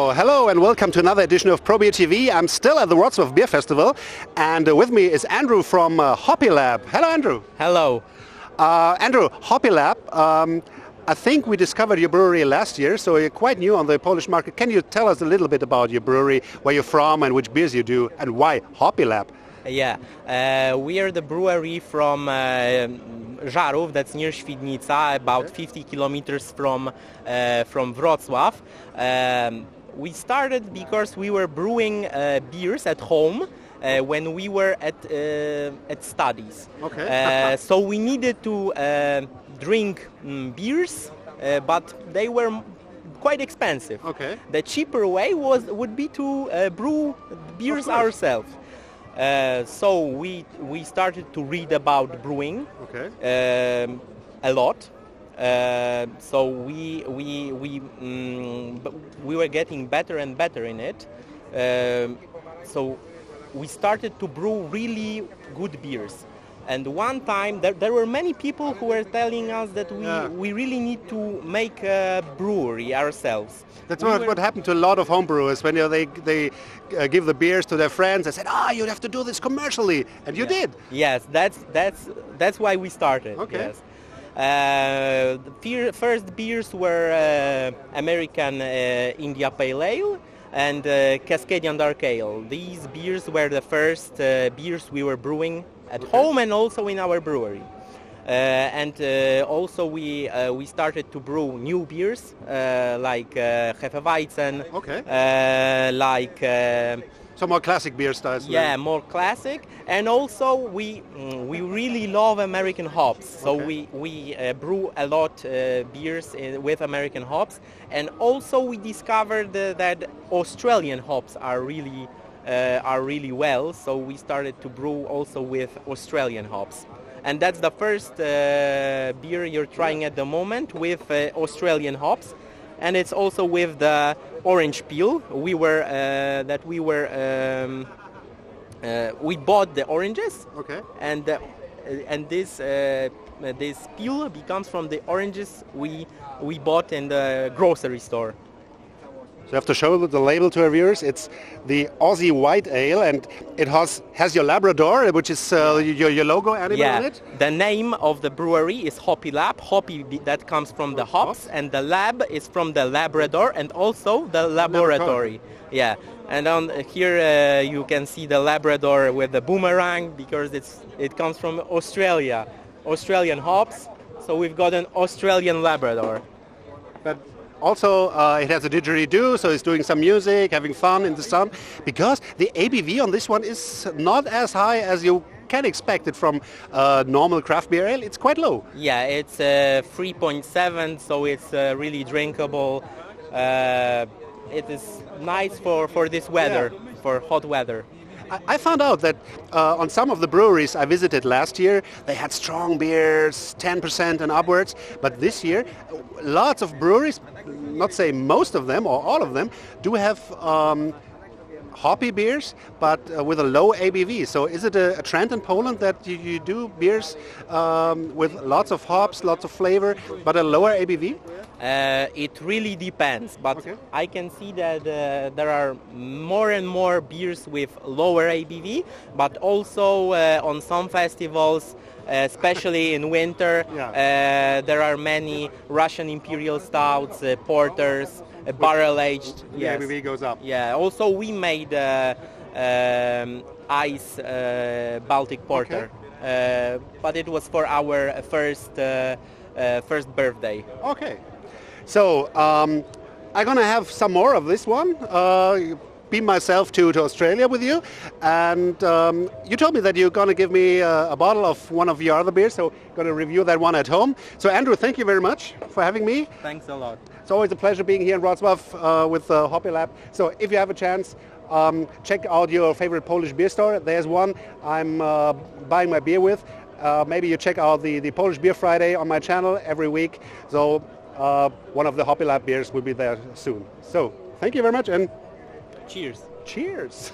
So, hello and welcome to another edition of Probier TV. I'm still at the Wrocław Beer Festival, and with me is Andrew from Hoppy Lab. Hello, Andrew. Hello. Andrew, Hoppy Lab. I think we discovered your brewery last year, so you're quite new on the Polish market. Can you tell us a little bit about your brewery, where you're from, and which beers you do, and why Hoppy Lab? Yeah, we are the brewery from Żarów, that's near Świdnica, about 50 kilometers from Wrocław. We started because we were brewing beers at home when we were at studies. Okay. So we needed to drink beers, but they were quite expensive. Okay. The cheaper way would be to brew beers ourselves. So we started to read about brewing. Okay. A lot. So we were getting better and better in it. So we started to brew really good beers. And one time there were many people who were telling us that we really need to make a brewery ourselves. That's what happened to a lot of homebrewers when they give the beers to their friends. They said, you have to do this commercially, and you did. Yes, that's why we started. Okay. Yes. The first beers were American India Pale Ale and Cascadian Dark Ale. These beers were the first beers we were brewing at home and also in our brewery. Also we started to brew new beers like Hefeweizen, like some more classic beer styles. Yeah, more classic, and also we really love American hops. So we brew a lot beers with American hops, and also we discovered that Australian hops are really well. So we started to brew also with Australian hops. And that's the first beer you're trying at the moment with Australian hops, and it's also with the orange peel. We bought the oranges, and this peel comes from the oranges we bought in the grocery store. So you have to show the label to our viewers. It's the Aussie White Ale, and it has your Labrador, which is your logo animal on it. The name of the brewery is Hoppy Lab. Hoppy, that comes from the hops, and the lab is from the Labrador, and also the laboratory. Yeah, and on here you can see the Labrador with the boomerang because it comes from Australia, Australian hops. So we've got an Australian Labrador. But also, it has a didgeridoo, so it's doing some music, having fun in the sun, because the ABV on this one is not as high as you can expect it from normal craft beer ale. It's quite low. Yeah, it's 3.7, so it's really drinkable. It is nice for this weather, for hot weather. I found out that on some of the breweries I visited last year, they had strong beers, 10% and upwards. But this year, lots of breweries, not say most of them or all of them, do have hoppy beers, but with a low ABV. So is it a trend in Poland that you do beers with lots of hops, lots of flavor, but a lower ABV? It really depends, but I can see that there are more and more beers with lower ABV, but also on some festivals, especially in winter, there are many Russian Imperial Stouts, porters, barrel-aged. The ABV goes up. Yeah, also we made ice Baltic Porter, but it was for our first birthday. Okay. So I'm going to have some more of this one, beam myself to Australia with you, and you told me that you're going to give me a bottle of one of your other beers, so I'm going to review that one at home. So Andrew, thank you very much for having me. Thanks a lot. It's always a pleasure being here in Wrocław with Hoppy Lab. So if you have a chance, check out your favorite Polish beer store. There's one I'm buying my beer with. Maybe you check out the Polish Beer Friday on my channel every week. So one of the Hoppy Lab beers will be there soon. So thank you very much and cheers. Cheers.